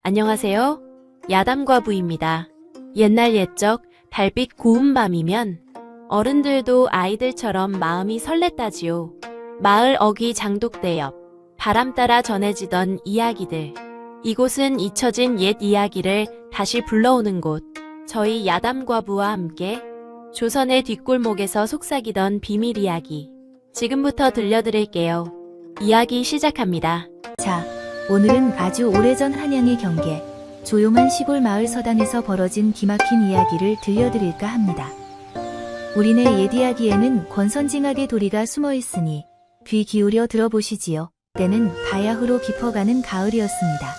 안녕하세요. 야담과부입니다. 옛날 옛적 달빛 고운 밤이면 어른들도 아이들처럼 마음이 설렜다지요. 마을 어귀 장독대 옆 바람 따라 전해지던 이야기들. 이곳은 잊혀진 옛 이야기를 다시 불러오는 곳. 저희 야담과부와 함께 조선의 뒷골목에서 속삭이던 비밀 이야기. 지금부터 들려드릴게요. 이야기 시작합니다. 자, 오늘은 아주 오래전 한양의 경계, 조용한 시골 마을 서당에서 벌어진 기막힌 이야기를 들려드릴까 합니다. 우리네 옛 이야기에는 권선징악의 도리가 숨어 있으니 귀 기울여 들어보시지요. 때는 바야흐로 깊어가는 가을이었습니다.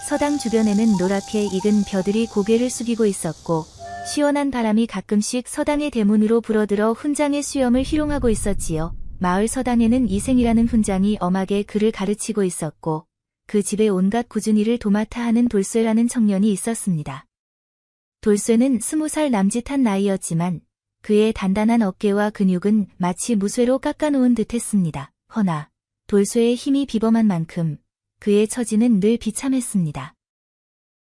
서당 주변에는 노랗게 익은 벼들이 고개를 숙이고 있었고 시원한 바람이 가끔씩 서당의 대문으로 불어들어 훈장의 수염을 희롱하고 있었지요. 마을 서당에는 이생이라는 훈장이 엄하게 그를 가르치고 있었고 그 집에 온갖 굳은 일을 도맡아 하는 돌쇠라는 청년이 있었습니다. 돌쇠는 20살 남짓한 나이였지만 그의 단단한 어깨와 근육은 마치 무쇠로 깎아놓은 듯했습니다. 허나 돌쇠의 힘이 비범한 만큼 그의 처지는 늘 비참했습니다.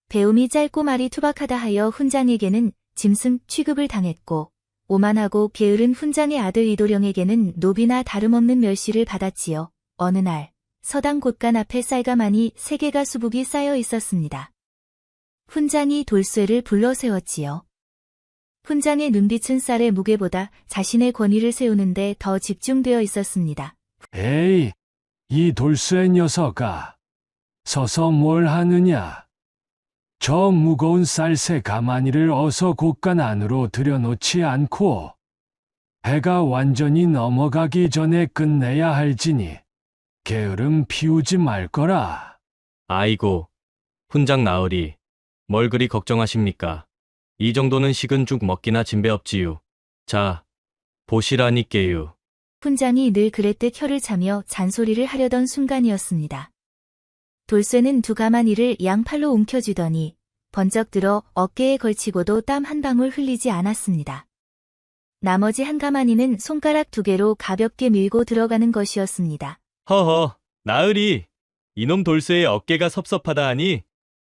배움이 짧고 말이 투박하다 하여 훈장에게는 짐승 취급을 당했고 오만하고 게으른 훈장의 아들 이도령에게는 노비나 다름없는 멸시를 받았지요. 어느 날 서당 곳간 앞에 쌀가마니 3개가 수북이 쌓여 있었습니다. 훈장이 돌쇠를 불러 세웠지요. 훈장의 눈빛은 쌀의 무게보다 자신의 권위를 세우는데 더 집중되어 있었습니다. 에이, 이 돌쇠 녀석아, 서서 뭘 하느냐? 저 무거운 쌀새 가마니를 어서 곳간 안으로 들여놓지 않고 해가 완전히 넘어가기 전에 끝내야 할지니 게으름 피우지 말거라. 아이고, 훈장 나으리, 뭘 그리 걱정하십니까? 이 정도는 식은 죽 먹기나 진배없지유. 자, 보시라니께유. 훈장이 늘 그랬듯 혀를 차며 잔소리를 하려던 순간이었습니다. 돌쇠는 두 가마니를 양팔로 움켜쥐더니 번쩍 들어 어깨에 걸치고도 땀 한 방울 흘리지 않았습니다. 나머지 한 가마니는 손가락 2개로 가볍게 밀고 들어가는 것이었습니다. 허허, 나으리, 이놈 돌쇠의 어깨가 섭섭하다 하니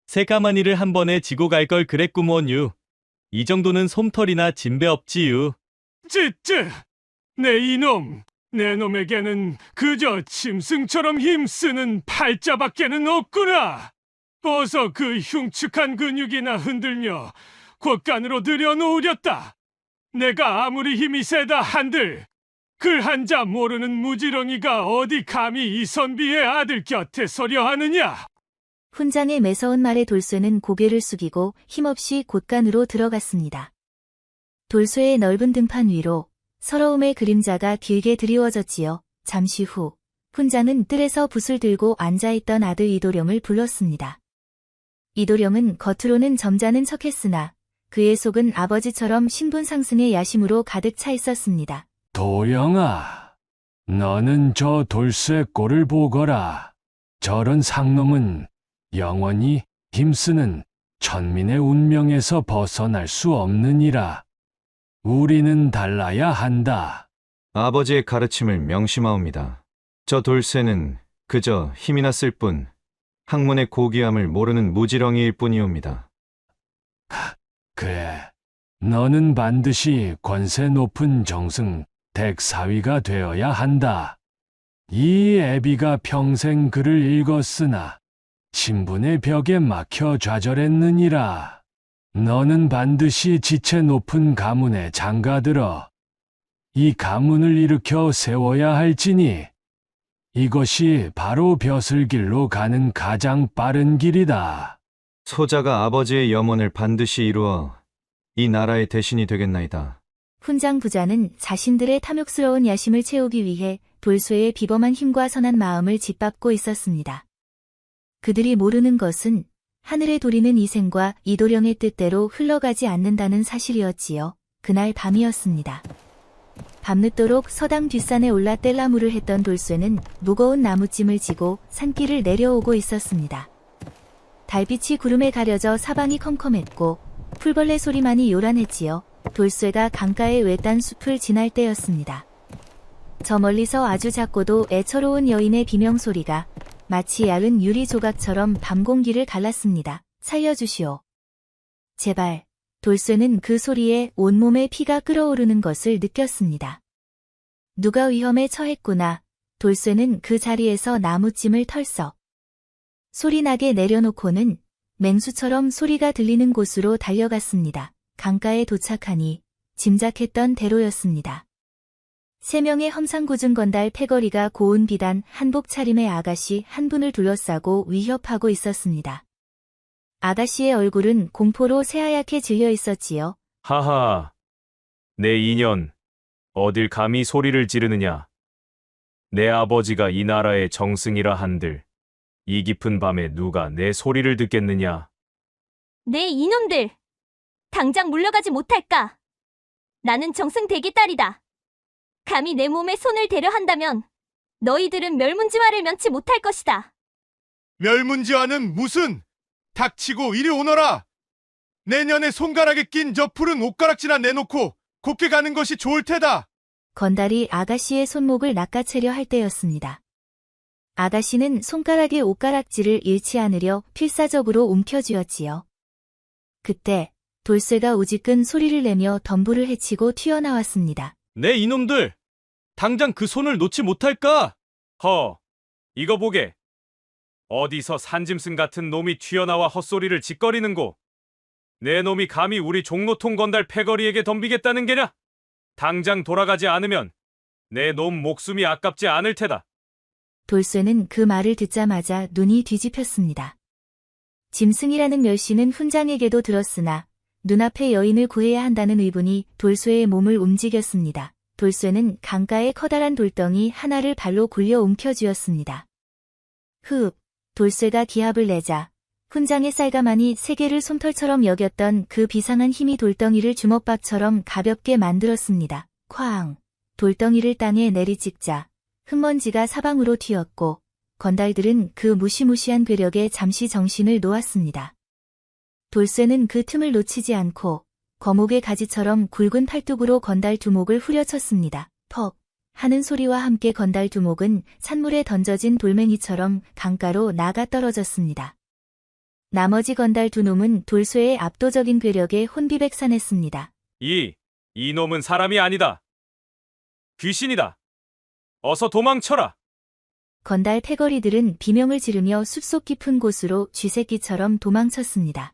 세 가마니를 한 번에 지고 갈 걸 그랬구먼유. 이 정도는 솜털이나 진배없지유. 쯔쯔! 내 이놈! 내 놈에게는 그저 짐승처럼 힘쓰는 팔자밖에는 없구나! 어서 그 흉측한 근육이나 흔들며 곳간으로 들여놓으렸다! 내가 아무리 힘이 세다 한들 글 한자 모르는 무지렁이가 어디 감히 이 선비의 아들 곁에 서려 하느냐! 훈장의 매서운 말에 돌쇠는 고개를 숙이고 힘없이 곳간으로 들어갔습니다. 돌쇠의 넓은 등판 위로 서러움의 그림자가 길게 드리워졌지요. 잠시 후 훈장은 뜰에서 붓을 들고 앉아있던 아들 이도령을 불렀습니다. 이도령은 겉으로는 점잖은 척했으나 그의 속은 아버지처럼 신분상승의 야심으로 가득 차 있었습니다. 도령아, 너는 저 돌쇠 꼴을 보거라. 저런 상놈은 영원히 힘쓰는 천민의 운명에서 벗어날 수 없느니라. 우리는 달라야 한다. 아버지의 가르침을 명심하옵니다. 저 돌쇠는 그저 힘이나 쓸 뿐 학문의 고귀함을 모르는 무지렁이일 뿐이옵니다. 그래, 너는 반드시 권세 높은 정승 댁사위가 되어야 한다. 이 애비가 평생 글을 읽었으나 신분의 벽에 막혀 좌절했느니라. 너는 반드시 지체 높은 가문에 장가들어 이 가문을 일으켜 세워야 할지니 이것이 바로 벼슬길로 가는 가장 빠른 길이다. 소자가 아버지의 염원을 반드시 이루어 이 나라의 대신이 되겠나이다. 훈장 부자는 자신들의 탐욕스러운 야심을 채우기 위해 돌쇠의 비범한 힘과 선한 마음을 짓밟고 있었습니다. 그들이 모르는 것은 하늘의 도리는 이생과 이도령의 뜻대로 흘러가지 않는다는 사실이었지요. 그날 밤이었습니다. 밤늦도록 서당 뒷산에 올라 뗄나무를 했던 돌쇠는 무거운 나무짐을 지고 산길을 내려오고 있었습니다. 달빛이 구름에 가려져 사방이 컴컴했고 풀벌레 소리만이 요란했지요. 돌쇠가 강가의 외딴 숲을 지날 때였습니다. 저 멀리서 아주 작고도 애처로운 여인의 비명소리가 마치 얇은 유리 조각처럼 밤 공기를 갈랐습니다. 살려주시오. 제발. 돌쇠는 그 소리에 온몸에 피가 끓어오르는 것을 느꼈습니다. 누가 위험에 처했구나. 돌쇠는 그 자리에서 나무찜을 털썩 소리나게 내려놓고는 맹수처럼 소리가 들리는 곳으로 달려갔습니다. 강가에 도착하니 짐작했던 대로였습니다. 3명의 험상궂은 건달 패거리가 고운 비단 한복 차림의 아가씨 한 분을 둘러싸고 위협하고 있었습니다. 아가씨의 얼굴은 공포로 새하얗게 질려 있었지요. 하하, 내 인연, 어딜 감히 소리를 지르느냐. 내 아버지가 이 나라의 정승이라 한들, 이 깊은 밤에 누가 내 소리를 듣겠느냐. 네 이놈들! 당장 물러가지 못할까? 나는 정승대기 딸이다. 감히 내 몸에 손을 대려 한다면 너희들은 멸문지화를 면치 못할 것이다. 멸문지화는 무슨? 닥치고 이리 오너라. 내년에 손가락에 낀 저 푸른 옷가락지나 내놓고 곱게 가는 것이 좋을 테다. 건달이 아가씨의 손목을 낚아채려 할 때였습니다. 아가씨는 손가락의 옷가락지를 잃지 않으려 필사적으로 움켜쥐었지요. 그때 돌쇠가 우지끈 소리를 내며 덤불을 헤치고 튀어나왔습니다. 네 이놈들! 당장 그 손을 놓지 못할까? 허, 이거 보게. 어디서 산짐승 같은 놈이 튀어나와 헛소리를 짓거리는고. 내 놈이 감히 우리 종로통 건달 패거리에게 덤비겠다는 게냐? 당장 돌아가지 않으면 내 놈 목숨이 아깝지 않을 테다. 돌쇠는 그 말을 듣자마자 눈이 뒤집혔습니다. 짐승이라는 멸시는 훈장에게도 들었으나 눈앞의 여인을 구해야 한다는 의분이 돌쇠의 몸을 움직였습니다. 돌쇠는 강가의 커다란 돌덩이 하나를 발로 굴려 움켜쥐었습니다. 흡, 돌쇠가 기합을 내자 훈장의 쌀가마니 3개를 솜털처럼 여겼던 그 비상한 힘이 돌덩이를 주먹밥처럼 가볍게 만들었습니다. 쾅! 돌덩이를 땅에 내리찍자 흙먼지가 사방으로 튀었고 건달들은 그 무시무시한 괴력에 잠시 정신을 놓았습니다. 돌쇠는 그 틈을 놓치지 않고 거목의 가지처럼 굵은 팔뚝으로 건달 두목을 후려쳤습니다. 퍽! 하는 소리와 함께 건달 두목은 찬물에 던져진 돌멩이처럼 강가로 나가 떨어졌습니다. 나머지 건달 2놈은 돌쇠의 압도적인 괴력에 혼비백산했습니다. 이 놈은 사람이 아니다. 귀신이다. 어서 도망쳐라. 건달 패거리들은 비명을 지르며 숲속 깊은 곳으로 쥐새끼처럼 도망쳤습니다.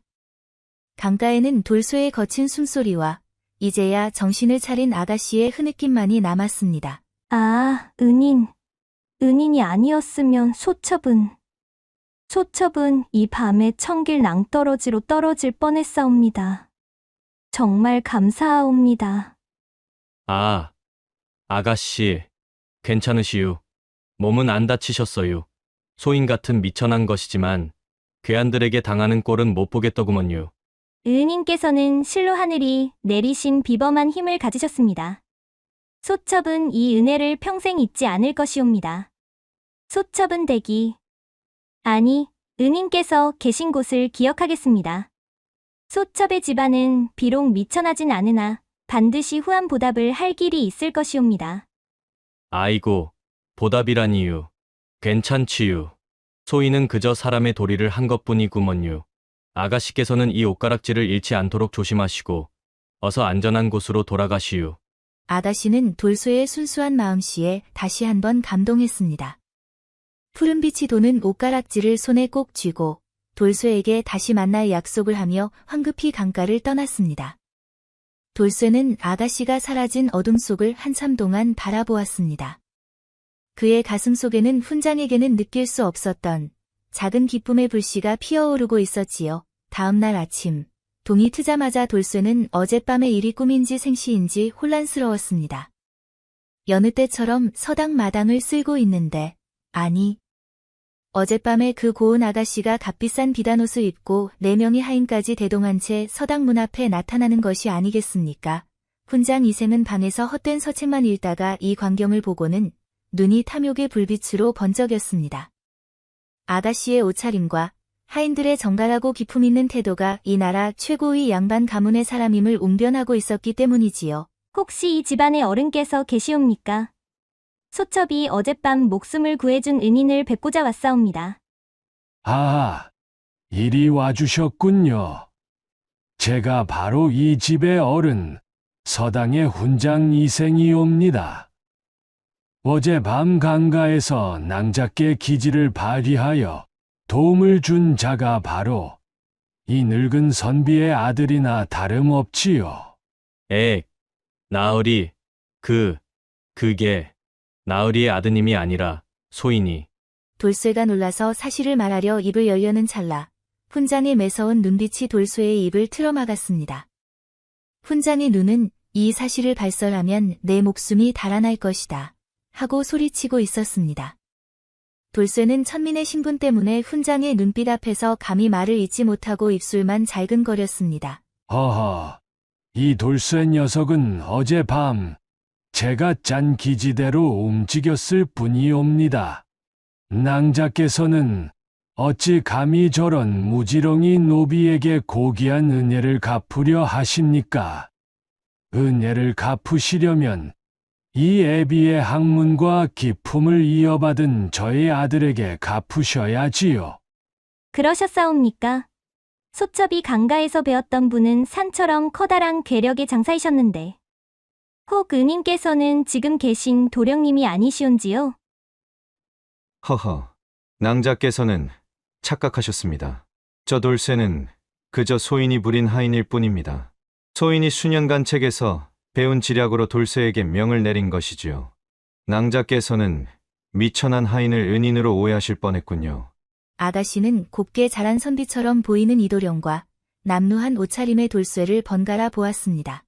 강가에는 돌쇠의 거친 숨소리와 이제야 정신을 차린 아가씨의 흐느낌만이 남았습니다. 아, 은인이 아니었으면 소첩은 이 밤에 청길 낭떠러지로 떨어질 뻔했사옵니다. 정말 감사하옵니다. 아, 아가씨, 괜찮으시유. 몸은 안 다치셨어요. 소인 같은 미천한 것이지만 괴한들에게 당하는 꼴은 못 보겠더구먼요. 은인께서는 실로 하늘이 내리신 비범한 힘을 가지셨습니다. 소첩은 이 은혜를 평생 잊지 않을 것이옵니다. 소첩은 은인께서 계신 곳을 기억하겠습니다. 소첩의 집안은 비록 미천하진 않으나 반드시 후한 보답을 할 길이 있을 것이옵니다. 아이고, 보답이라니유. 괜찮지유. 소인은 그저 사람의 도리를 한 것뿐이구먼요. 아가씨께서는 이 옷가락지를 잃지 않도록 조심하시고 어서 안전한 곳으로 돌아가시유. 아가씨는 돌쇠의 순수한 마음씨에 다시 한번 감동했습니다. 푸른빛이 도는 옷가락지를 손에 꼭 쥐고 돌쇠에게 다시 만날 약속을 하며 황급히 강가를 떠났습니다. 돌쇠는 아가씨가 사라진 어둠 속을 한참 동안 바라보았습니다. 그의 가슴 속에는 훈장에게는 느낄 수 없었던 작은 기쁨의 불씨가 피어오르고 있었지요. 다음 날 아침, 동이 트자마자 돌쇠는 어젯밤의 일이 꿈인지 생시인지 혼란스러웠습니다. 여느 때처럼 서당 마당을 쓸고 있는데, 아니, 어젯밤에 그 고운 아가씨가 값비싼 비단옷을 입고 4명의 하인까지 대동한 채 서당 문 앞에 나타나는 것이 아니겠습니까? 훈장 이샘은 방에서 헛된 서책만 읽다가 이 광경을 보고는 눈이 탐욕의 불빛으로 번쩍였습니다. 아가씨의 옷차림과 하인들의 정갈하고 기품 있는 태도가 이 나라 최고의 양반 가문의 사람임을 웅변하고 있었기 때문이지요. 혹시 이 집안의 어른께서 계시옵니까? 소첩이 어젯밤 목숨을 구해준 은인을 뵙고자 왔사옵니다. 아, 이리 와주셨군요. 제가 바로 이 집의 어른, 서당의 훈장 이생이옵니다. 어젯밤 강가에서 낭자께 기지를 발휘하여 도움을 준 자가 바로 이 늙은 선비의 아들이나 다름없지요. 나으리, 그게 나으리의 아드님이 아니라 소인이. 돌쇠가 놀라서 사실을 말하려 입을 열려는 찰나 훈장의 매서운 눈빛이 돌쇠의 입을 틀어막았습니다. 훈장의 눈은 이 사실을 발설하면 내 목숨이 달아날 것이다 하고 소리치고 있었습니다. 돌쇠는 천민의 신분 때문에 훈장의 눈빛 앞에서 감히 말을 잇지 못하고 입술만 잘근거렸습니다. 허허, 이 돌쇠 녀석은 어젯밤 제가 짠 기지대로 움직였을 뿐이옵니다. 낭자께서는 어찌 감히 저런 무지렁이 노비에게 고귀한 은혜를 갚으려 하십니까? 은혜를 갚으시려면 이 애비의 학문과 기품을 이어받은 저의 아들에게 갚으셔야지요. 그러셨사옵니까? 소첩이 강가에서 배웠던 분은 산처럼 커다란 괴력의 장사이셨는데 혹 은인께서는 지금 계신 도령님이 아니시온지요? 허허, 낭자께서는 착각하셨습니다. 저 돌쇠는 그저 소인이 부린 하인일 뿐입니다. 소인이 수년간 책에서 배운 지략으로 돌쇠에게 명을 내린 것이지요. 낭자께서는 미천한 하인을 은인으로 오해하실 뻔했군요. 아가씨는 곱게 자란 선비처럼 보이는 이도령과 남루한 옷차림의 돌쇠를 번갈아 보았습니다.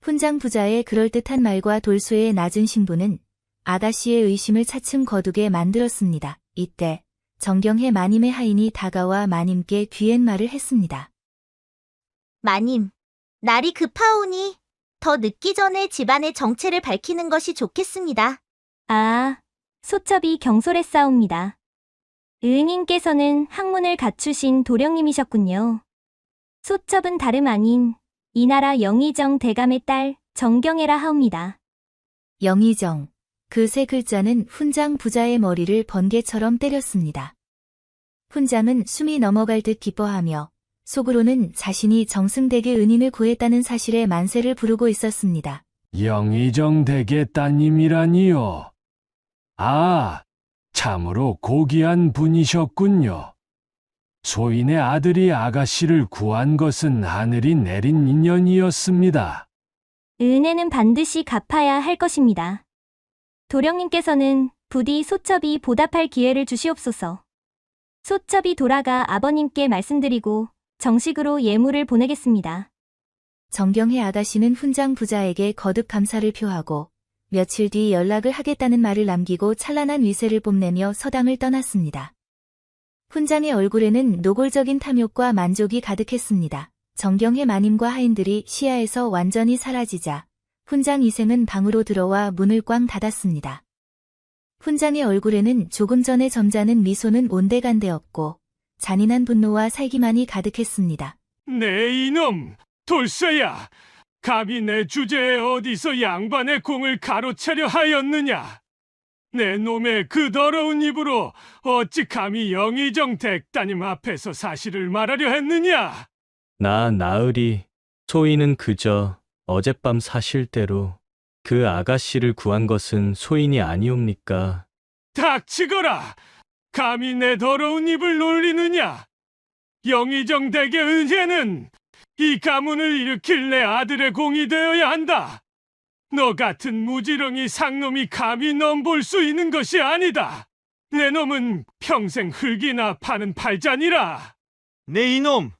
훈장 부자의 그럴듯한 말과 돌쇠의 낮은 신분은 아가씨의 의심을 차츰 거두게 만들었습니다. 이때 정경해 마님의 하인이 다가와 마님께 귀한 말을 했습니다. 마님, 날이 급하오니 더 늦기 전에 집안의 정체를 밝히는 것이 좋겠습니다. 아, 소첩이 경솔했사옵니다. 은인께서는 학문을 갖추신 도령님이셨군요. 소첩은 다름 아닌 이 나라 영의정 대감의 딸 정경애라 하옵니다. 영의정, 그 세 글자는 훈장 부자의 머리를 번개처럼 때렸습니다. 훈장은 숨이 넘어갈 듯 기뻐하며 속으로는 자신이 정승댁의 은인을 구했다는 사실에 만세를 부르고 있었습니다. 영의정 댁의 따님이라니요. 아, 참으로 고귀한 분이셨군요. 소인의 아들이 아가씨를 구한 것은 하늘이 내린 인연이었습니다. 은혜는 반드시 갚아야 할 것입니다. 도령님께서는 부디 소첩이 보답할 기회를 주시옵소서. 소첩이 돌아가 아버님께 말씀드리고 정식으로 예물을 보내겠습니다. 정경혜 아가씨는 훈장 부자에게 거듭 감사를 표하고 며칠 뒤 연락을 하겠다는 말을 남기고 찬란한 위세를 뽐내며 서당을 떠났습니다. 훈장의 얼굴에는 노골적인 탐욕과 만족이 가득했습니다. 정경혜 마님과 하인들이 시야에서 완전히 사라지자 훈장 이생은 방으로 들어와 문을 꽝 닫았습니다. 훈장의 얼굴에는 조금 전에 점잖은 미소는 온데간데없고 잔인한 분노와 살기만이 가득했습니다. 내 이놈, 돌쇠야! 감히 내 주제에 어디서 양반의 공을 가로채려 하였느냐? 내 놈의 그 더러운 입으로 어찌 감히 영의정 댁따님 앞에서 사실을 말하려 했느냐? 나으리, 소인은 그저 어젯밤 사실대로 그 아가씨를 구한 것은 소인이 아니옵니까? 닥치거라! 감히 내 더러운 입을 놀리느냐? 영의정 댁의 은혜는 이 가문을 일으킬 내 아들의 공이 되어야 한다. 너 같은 무지렁이 상놈이 감히 넘볼 수 있는 것이 아니다. 내 놈은 평생 흙이나 파는 팔자니라. 내 이놈!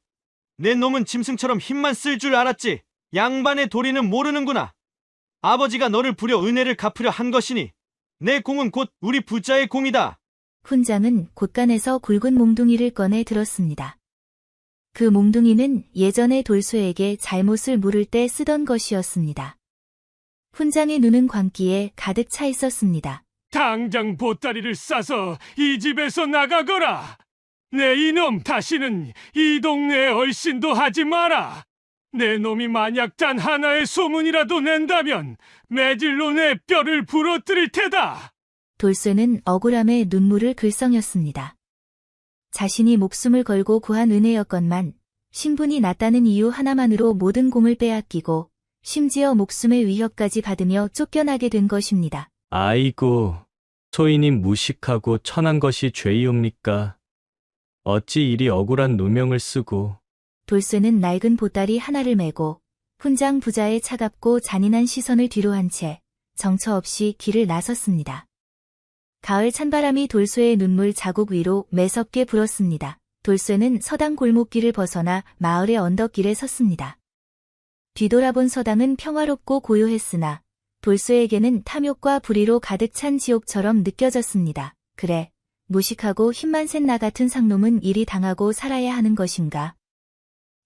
내 놈은 짐승처럼 힘만 쓸 줄 알았지. 양반의 도리는 모르는구나. 아버지가 너를 부려 은혜를 갚으려 한 것이니 내 공은 곧 우리 부자의 공이다. 훈장은 곳간에서 굵은 몽둥이를 꺼내 들었습니다. 그 몽둥이는 예전에 돌쇠에게 잘못을 물을 때 쓰던 것이었습니다. 훈장의 눈은 광기에 가득 차 있었습니다. 당장 보따리를 싸서 이 집에서 나가거라. 내 이놈 다시는 이 동네에 얼씬도 하지 마라. 내 놈이 만약 단 하나의 소문이라도 낸다면 매질로 내 뼈를 부러뜨릴 테다. 돌쇠는 억울함에 눈물을 글썽였습니다. 자신이 목숨을 걸고 구한 은혜였건만 신분이 낮다는 이유 하나만으로 모든 공을 빼앗기고 심지어 목숨의 위협까지 받으며 쫓겨나게 된 것입니다. 아이고, 소인님 무식하고 천한 것이 죄이옵니까? 어찌 이리 억울한 누명을 쓰고. 돌쇠는 낡은 보따리 하나를 메고 훈장 부자의 차갑고 잔인한 시선을 뒤로 한 채 정처 없이 길을 나섰습니다. 가을 찬바람이 돌쇠의 눈물 자국 위로 매섭게 불었습니다. 돌쇠는 서당 골목길을 벗어나 마을의 언덕길에 섰습니다. 뒤돌아본 서당은 평화롭고 고요했으나 돌쇠에게는 탐욕과 불의로 가득 찬 지옥처럼 느껴졌습니다. 그래, 무식하고 힘만 센 나 같은 상놈은 이리 당하고 살아야 하는 것인가?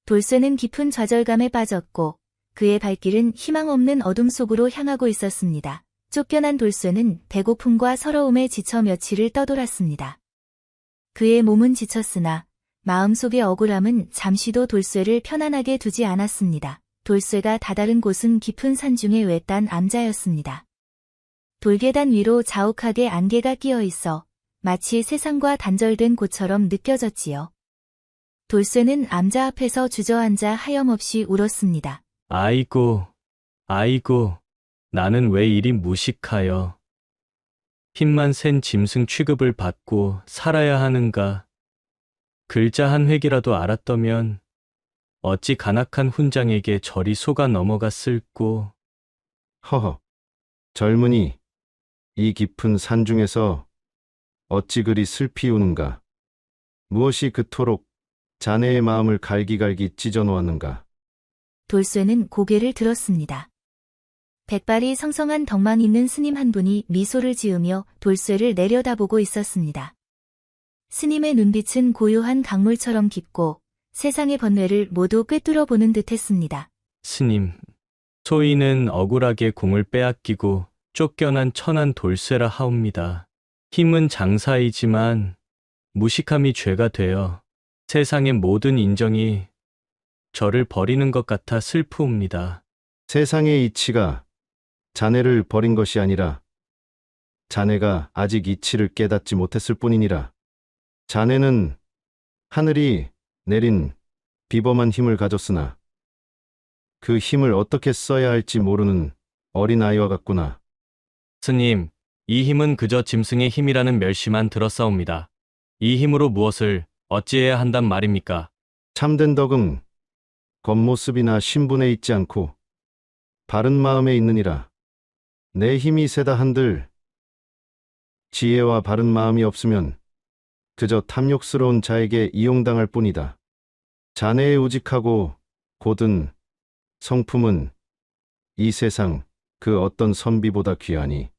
돌쇠는 깊은 좌절감에 빠졌고 그의 발길은 희망 없는 어둠 속으로 향하고 있었습니다. 쫓겨난 돌쇠는 배고픔과 서러움에 지쳐 며칠을 떠돌았습니다. 그의 몸은 지쳤으나 마음속의 억울함은 잠시도 돌쇠를 편안하게 두지 않았습니다. 돌쇠가 다다른 곳은 깊은 산중의 외딴 암자였습니다. 돌계단 위로 자욱하게 안개가 끼어 있어 마치 세상과 단절된 곳처럼 느껴졌지요. 돌쇠는 암자 앞에서 주저앉아 하염없이 울었습니다. 아이고, 아이고, 나는 왜 이리 무식하여. 힘만 센 짐승 취급을 받고 살아야 하는가. 글자 한 획이라도 알았더면 어찌 간악한 훈장에게 저리 속아 넘어갔을꼬. 허허, 젊은이, 이 깊은 산중에서 어찌 그리 슬피 우는가? 무엇이 그토록 자네의 마음을 갈기갈기 찢어놓았는가? 돌쇠는 고개를 들었습니다. 백발이 성성한 덕만 있는 스님 한 분이 미소를 지으며 돌쇠를 내려다보고 있었습니다. 스님의 눈빛은 고요한 강물처럼 깊고 세상의 번뇌를 모두 꿰뚫어 보는 듯했습니다. 스님, 소인은 억울하게 공을 빼앗기고 쫓겨난 천한 돌쇠라 하옵니다. 힘은 장사이지만 무식함이 죄가 되어 세상의 모든 인정이 저를 버리는 것 같아 슬프옵니다. 세상의 이치가 자네를 버린 것이 아니라 자네가 아직 이치를 깨닫지 못했을 뿐이니라. 자네는 하늘이 내린 비범한 힘을 가졌으나 그 힘을 어떻게 써야 할지 모르는 어린아이와 같구나. 스님, 이 힘은 그저 짐승의 힘이라는 멸시만 들었사옵니다. 이 힘으로 무엇을 어찌해야 한단 말입니까? 참된 덕은 겉모습이나 신분에 있지 않고 바른 마음에 있느니라. 내 힘이 세다 한들 지혜와 바른 마음이 없으면 그저 탐욕스러운 자에게 이용당할 뿐이다. 자네의 우직하고 고든 성품은 이 세상 그 어떤 선비보다 귀하니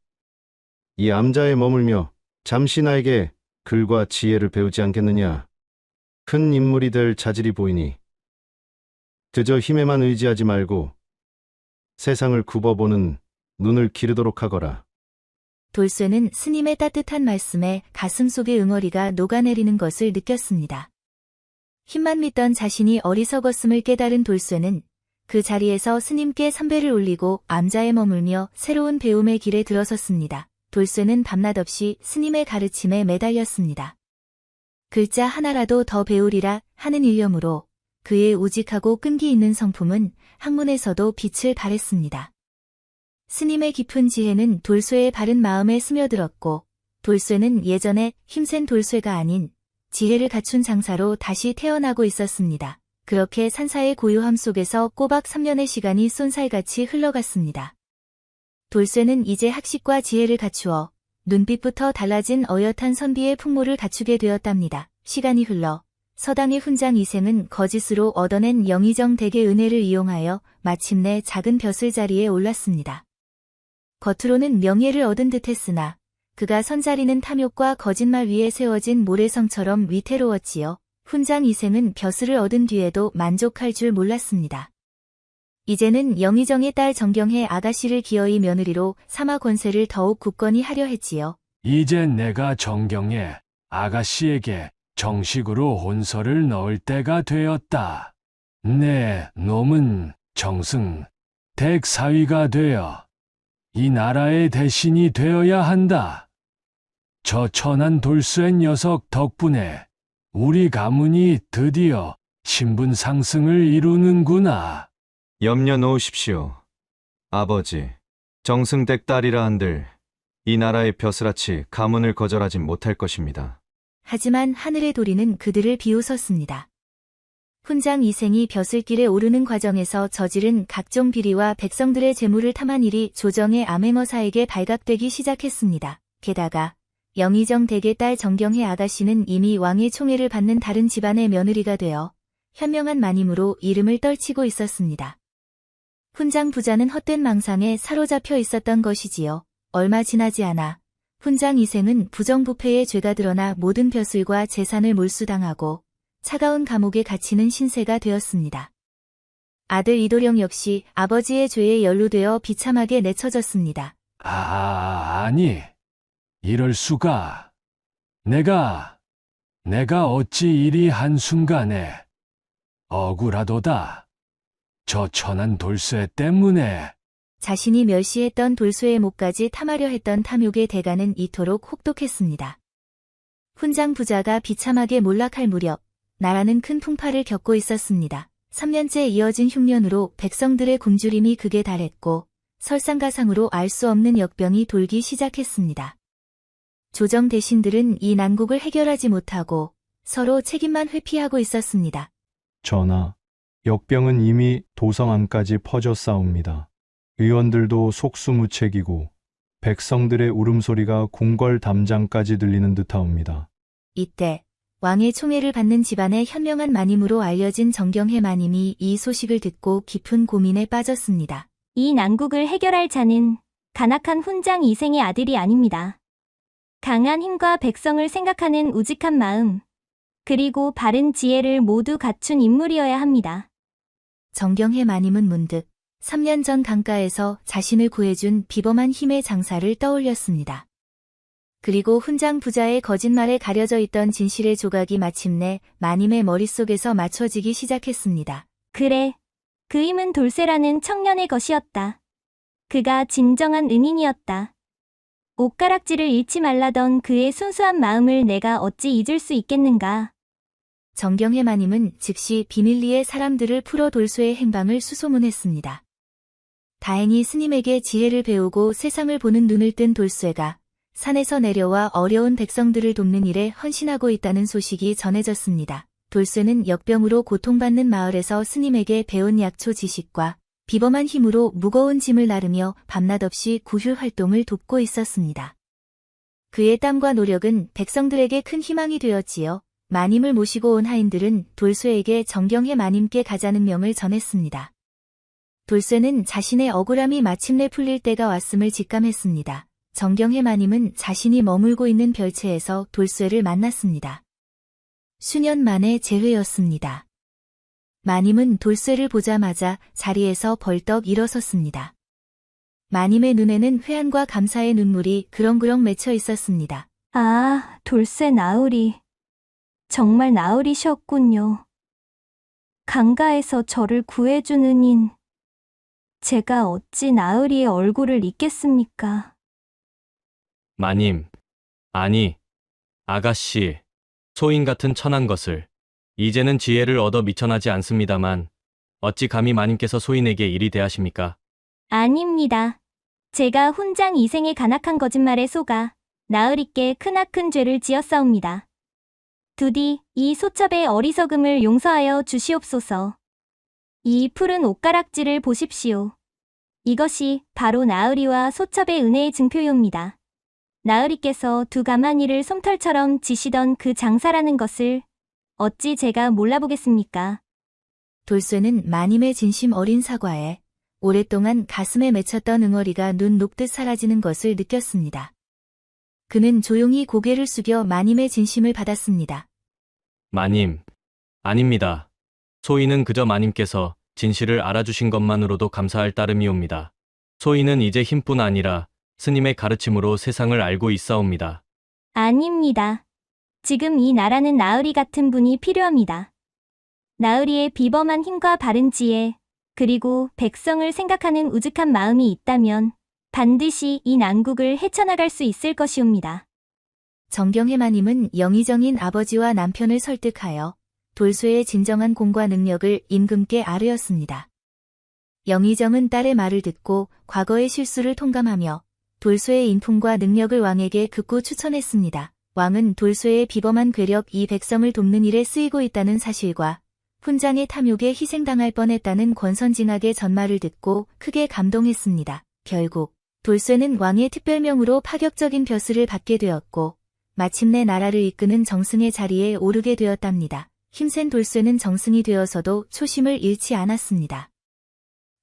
이 암자에 머물며 잠시 나에게 글과 지혜를 배우지 않겠느냐. 큰 인물이 될 자질이 보이니 그저 힘에만 의지하지 말고 세상을 굽어보는 눈을 기르도록 하거라. 돌쇠는 스님의 따뜻한 말씀에 가슴속의 응어리가 녹아내리는 것을 느꼈습니다. 힘만 믿던 자신이 어리석었음을 깨달은 돌쇠는 그 자리에서 스님께 삼배를 올리고 암자에 머물며 새로운 배움의 길에 들어섰습니다. 돌쇠는 밤낮 없이 스님의 가르침에 매달렸습니다. 글자 하나라도 더 배우리라 하는 일념으로 그의 우직하고 끈기 있는 성품은 학문에서도 빛을 발했습니다. 스님의 깊은 지혜는 돌쇠의 바른 마음에 스며들었고 돌쇠는 예전에 힘센 돌쇠가 아닌 지혜를 갖춘 장사로 다시 태어나고 있었습니다. 그렇게 산사의 고요함 속에서 꼬박 3년의 시간이 쏜살같이 흘러갔습니다. 돌쇠는 이제 학식과 지혜를 갖추어 눈빛부터 달라진 어엿한 선비의 풍모를 갖추게 되었답니다. 시간이 흘러 서당의 훈장 이생은 거짓으로 얻어낸 영의정 댁의 은혜를 이용하여 마침내 작은 벼슬 자리에 올랐습니다. 겉으로는 명예를 얻은 듯했으나 그가 선 자리는 탐욕과 거짓말 위에 세워진 모래성처럼 위태로웠지요. 훈장 이생은 벼슬을 얻은 뒤에도 만족할 줄 몰랐습니다. 이제는 영의정의 딸 정경의 아가씨를 기어이 며느리로 삼아 권세를 더욱 굳건히 하려 했지요. 이제 내가 정경의 아가씨에게 정식으로 혼서를 넣을 때가 되었다. 내 놈은 정승 댁사위가 되어 이 나라의 대신이 되어야 한다. 저 천한 돌쇠 녀석 덕분에 우리 가문이 드디어 신분 상승을 이루는구나. 염려 놓으십시오. 아버지, 정승댁 딸이라 한들 이 나라의 벼슬아치 가문을 거절하진 못할 것입니다. 하지만 하늘의 도리는 그들을 비웃었습니다. 훈장 이생이 벼슬길에 오르는 과정에서 저지른 각종 비리와 백성들의 재물을 탐한 일이 조정의 암행어사에게 발각되기 시작했습니다. 게다가 영의정 댁의 딸 정경의 아가씨는 이미 왕의 총애를 받는 다른 집안의 며느리가 되어 현명한 마님으로 이름을 떨치고 있었습니다. 훈장 부자는 헛된 망상에 사로잡혀 있었던 것이지요. 얼마 지나지 않아 훈장 이생은 부정부패의 죄가 드러나 모든 벼슬과 재산을 몰수당하고 차가운 감옥에 갇히는 신세가 되었습니다. 아들 이도령 역시 아버지의 죄에 연루되어 비참하게 내쳐졌습니다. 아니, 이럴 수가. 내가 어찌 이리 한순간에 억울하도다. 저 천한 돌쇠 때문에. 자신이 멸시했던 돌쇠의 목까지 탐하려 했던 탐욕의 대가는 이토록 혹독했습니다. 훈장 부자가 비참하게 몰락할 무렵 나라는 큰 풍파를 겪고 있었습니다. 3년째 이어진 흉년으로 백성들의 굶주림이 극에 달했고 설상가상으로 알 수 없는 역병이 돌기 시작했습니다. 조정 대신들은 이 난국을 해결하지 못하고 서로 책임만 회피하고 있었습니다. 전하, 역병은 이미 도성안까지 퍼져 싸웁니다. 의원들도 속수무책이고 백성들의 울음소리가 궁궐 담장까지 들리는 듯하옵니다. 이때 왕의 총애를 받는 집안의 현명한 마님으로 알려진 정경혜 마님이 이 소식을 듣고 깊은 고민에 빠졌습니다. 이 난국을 해결할 자는 간악한 훈장 이생의 아들이 아닙니다. 강한 힘과 백성을 생각하는 우직한 마음, 그리고 바른 지혜를 모두 갖춘 인물이어야 합니다. 정경혜 마님은 문득 3년 전 강가에서 자신을 구해준 비범한 힘의 장사를 떠올렸습니다. 그리고 훈장 부자의 거짓말에 가려져 있던 진실의 조각이 마침내 마님의 머릿속에서 맞춰지기 시작했습니다. 그래, 그 힘은 돌쇠라는 청년의 것이었다. 그가 진정한 은인이었다. 옷가락질을 잃지 말라던 그의 순수한 마음을 내가 어찌 잊을 수 있겠는가. 정경혜 마님은 즉시 비밀리에 사람들을 풀어 돌쇠의 행방을 수소문했습니다. 다행히 스님에게 지혜를 배우고 세상을 보는 눈을 뜬 돌쇠가 산에서 내려와 어려운 백성들을 돕는 일에 헌신하고 있다는 소식이 전해졌습니다. 돌쇠는 역병으로 고통받는 마을에서 스님에게 배운 약초 지식과 비범한 힘으로 무거운 짐을 나르며 밤낮 없이 구휼 활동을 돕고 있었습니다. 그의 땀과 노력은 백성들에게 큰 희망이 되었지요. 마님을 모시고 온 하인들은 돌쇠에게 정경혜 마님께 가자는 명을 전했습니다. 돌쇠는 자신의 억울함이 마침내 풀릴 때가 왔음을 직감했습니다. 정경혜 마님은 자신이 머물고 있는 별채에서 돌쇠를 만났습니다. 수년 만의 재회였습니다. 마님은 돌쇠를 보자마자 자리에서 벌떡 일어섰습니다. 마님의 눈에는 회한과 감사의 눈물이 그렁그렁 맺혀 있었습니다. 아, 돌쇠 나으리. 정말 나으리셨군요. 강가에서 저를 구해준 은인. 제가 어찌 나으리의 얼굴을 잊겠습니까? 마님, 아니, 아가씨, 소인 같은 천한 것을. 이제는 지혜를 얻어 미천하지 않습니다만 어찌 감히 마님께서 소인에게 이리 대하십니까? 아닙니다. 제가 훈장 이생의 간악한 거짓말에 속아 나으리께 크나큰 죄를 지었사옵니다. 두디 이 소첩의 어리석음을 용서하여 주시옵소서. 이 푸른 옷가락질을 보십시오. 이것이 바로 나으리와 소첩의 은혜의 증표요입니다. 나으리께서 두 가마니를 솜털처럼 지시던 그 장사라는 것을 어찌 제가 몰라보겠습니까? 돌쇠는 마님의 진심 어린 사과에 오랫동안 가슴에 맺혔던 응어리가 눈 녹듯 사라지는 것을 느꼈습니다. 그는 조용히 고개를 숙여 마님의 진심을 받았습니다. 마님, 아닙니다. 소인은 그저 마님께서 진실을 알아주신 것만으로도 감사할 따름이옵니다. 소인은 이제 힘뿐 아니라 스님의 가르침으로 세상을 알고 있사옵니다. 아닙니다. 지금 이 나라는 나으리 같은 분이 필요합니다. 나으리의 비범한 힘과 바른 지혜, 그리고 백성을 생각하는 우직한 마음이 있다면 반드시 이 난국을 헤쳐나갈 수 있을 것이옵니다. 정경해마님은 영의정인 아버지와 남편을 설득하여 돌쇠의 진정한 공과 능력을 임금께 아뢰었습니다. 영의정은 딸의 말을 듣고 과거의 실수를 통감하며 돌쇠의 인품과 능력을 왕에게 극구 추천했습니다. 왕은 돌쇠의 비범한 괴력 이 백성을 돕는 일에 쓰이고 있다는 사실과 훈장의 탐욕에 희생당할 뻔했다는 권선징악의 전말을 듣고 크게 감동했습니다. 결국 돌쇠는 왕의 특별명으로 파격적인 벼슬을 받게 되었고 마침내 나라를 이끄는 정승의 자리에 오르게 되었답니다. 힘센 돌쇠는 정승이 되어서도 초심을 잃지 않았습니다.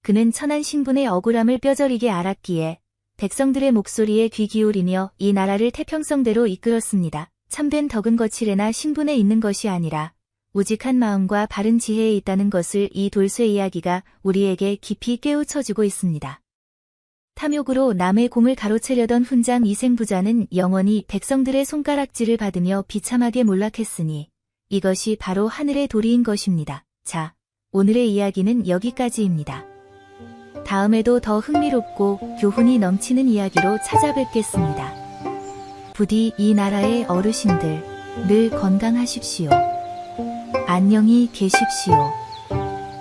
그는 천한 신분의 억울함을 뼈저리게 알았기에 백성들의 목소리에 귀 기울이며 이 나라를 태평성대로 이끌었습니다. 참된 덕은 거칠에나 신분에 있는 것이 아니라 우직한 마음과 바른 지혜에 있다는 것을 이 돌쇠 이야기가 우리에게 깊이 깨우쳐주고 있습니다. 탐욕으로 남의 공을 가로채려던 훈장 이생부자는 영원히 백성들의 손가락질을 받으며 비참하게 몰락했으니 이것이 바로 하늘의 도리인 것입니다. 자, 오늘의 이야기는 여기까지입니다. 다음에도 더 흥미롭고 교훈이 넘치는 이야기로 찾아뵙겠습니다. 부디 이 나라의 어르신들 늘 건강하십시오. 안녕히 계십시오.